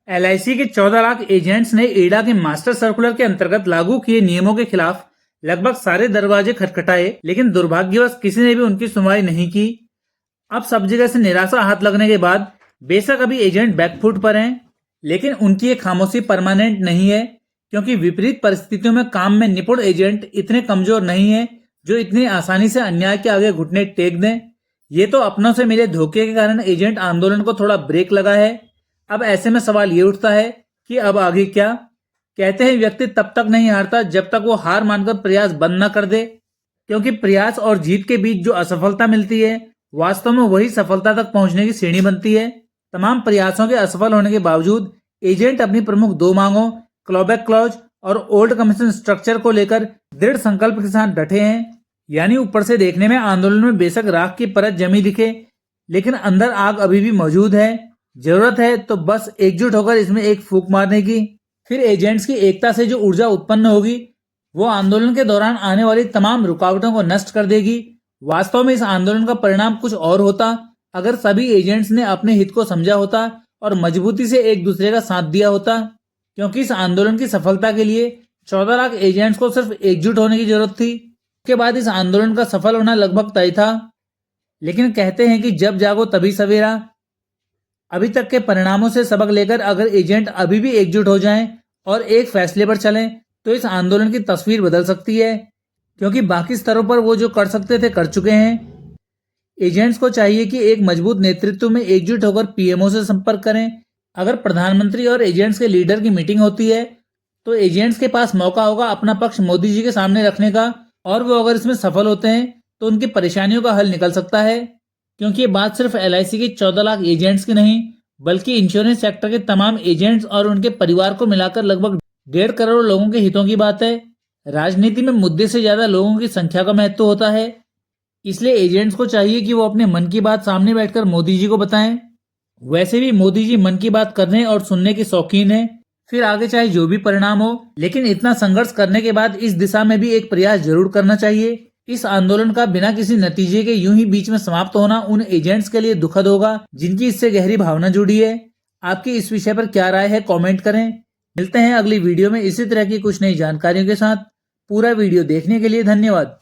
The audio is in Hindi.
एलआईसी के 14 लाख एजेंट्स ने एडा के मास्टर सर्कुलर के अंतर्गत लागू किए नियमों के खिलाफ लगभग सारे दरवाजे खटखटाए, लेकिन दुर्भाग्यवश किसी ने भी उनकी सुनवाई नहीं की। अब सब जगह से निराशा हाथ लगने के बाद बेशक अभी एजेंट बैकफुट पर हैं, लेकिन उनकी ये खामोशी परमानेंट नहीं है, क्योंकि विपरीत परिस्थितियों में काम में निपुण एजेंट इतने कमजोर नहीं है जो इतनी आसानी से अन्याय के आगे घुटने टेक दें। ये तो अपनों से मिले धोखे के कारण एजेंट आंदोलन को थोड़ा ब्रेक लगा है। अब ऐसे में सवाल ये उठता है कि अब आगे क्या। कहते हैं व्यक्ति तब तक नहीं हारता जब तक वो हार मानकर प्रयास बंद न कर दे, क्योंकि प्रयास और जीत के बीच जो असफलता मिलती है वास्तव में वही सफलता तक पहुंचने की सीढ़ी बनती है। तमाम प्रयासों के असफल होने के बावजूद एजेंट अपनी प्रमुख दो मांगों, क्लॉबैक क्लॉज और ओल्ड कमीशन स्ट्रक्चर को लेकर दृढ़ संकल्प के साथ डटे हैं। यानी ऊपर से देखने में आंदोलन में बेशक राख की परत जमी दिखे, लेकिन अंदर आग अभी भी मौजूद है। जरूरत है तो बस एकजुट होकर इसमें एक फूंक मारने की। फिर एजेंट्स की एकता से जो ऊर्जा उत्पन्न होगी वो आंदोलन के दौरान आने वाली तमाम रुकावटों को नष्ट कर देगी। वास्तव में इस आंदोलन का परिणाम कुछ और होता अगर सभी एजेंट्स ने अपने हित को समझा होता और मजबूती से एक दूसरे का साथ दिया होता, क्योंकि इस आंदोलन की सफलता के लिए 14 लाख एजेंट्स को सिर्फ एकजुट होने की जरूरत थी। उसके बाद इस आंदोलन का सफल होना लगभग तय था। लेकिन कहते हैं कि जब जागो तभी सवेरा। अभी तक के परिणामों से सबक लेकर अगर एजेंट अभी भी एकजुट हो जाएं और एक फैसले पर चलें तो इस आंदोलन की तस्वीर बदल सकती है, क्योंकि बाकी स्तरों पर वो जो कर सकते थे कर चुके हैं। एजेंट्स को चाहिए कि एक मजबूत नेतृत्व में एकजुट होकर पीएमओ से संपर्क करें। अगर प्रधानमंत्री और एजेंट्स के लीडर की मीटिंग होती है तो एजेंट्स के पास मौका होगा अपना पक्ष मोदी जी के सामने रखने का, और वो अगर इसमें सफल होते हैं तो उनकी परेशानियों का हल निकल सकता है। क्योंकि ये बात सिर्फ एलआईसी के 14 लाख एजेंट्स की नहीं, बल्कि इंश्योरेंस सेक्टर के तमाम एजेंट्स और उनके परिवार को मिलाकर लगभग 1.5 करोड़ लोगों के हितों की बात है। राजनीति में मुद्दे से ज्यादा लोगों की संख्या का महत्व होता है, इसलिए एजेंट्स को चाहिए कि वो अपने मन की बात सामने बैठकर मोदी जी को बताएं। वैसे भी मोदी जी मन की बात करने और सुनने के शौकीन हैं। फिर आगे चाहे जो भी परिणाम हो, लेकिन इतना संघर्ष करने के बाद इस दिशा में भी एक प्रयास जरूर करना चाहिए। इस आंदोलन का बिना किसी नतीजे के यूं ही बीच में समाप्त होना उन एजेंट्स के लिए दुखद होगा जिनकी इससे गहरी भावना जुड़ी है। आपकी इस विषय पर क्या राय है, कमेंट करें। मिलते हैं अगली वीडियो में इसी तरह की कुछ नई जानकारियों के साथ। पूरा वीडियो देखने के लिए धन्यवाद।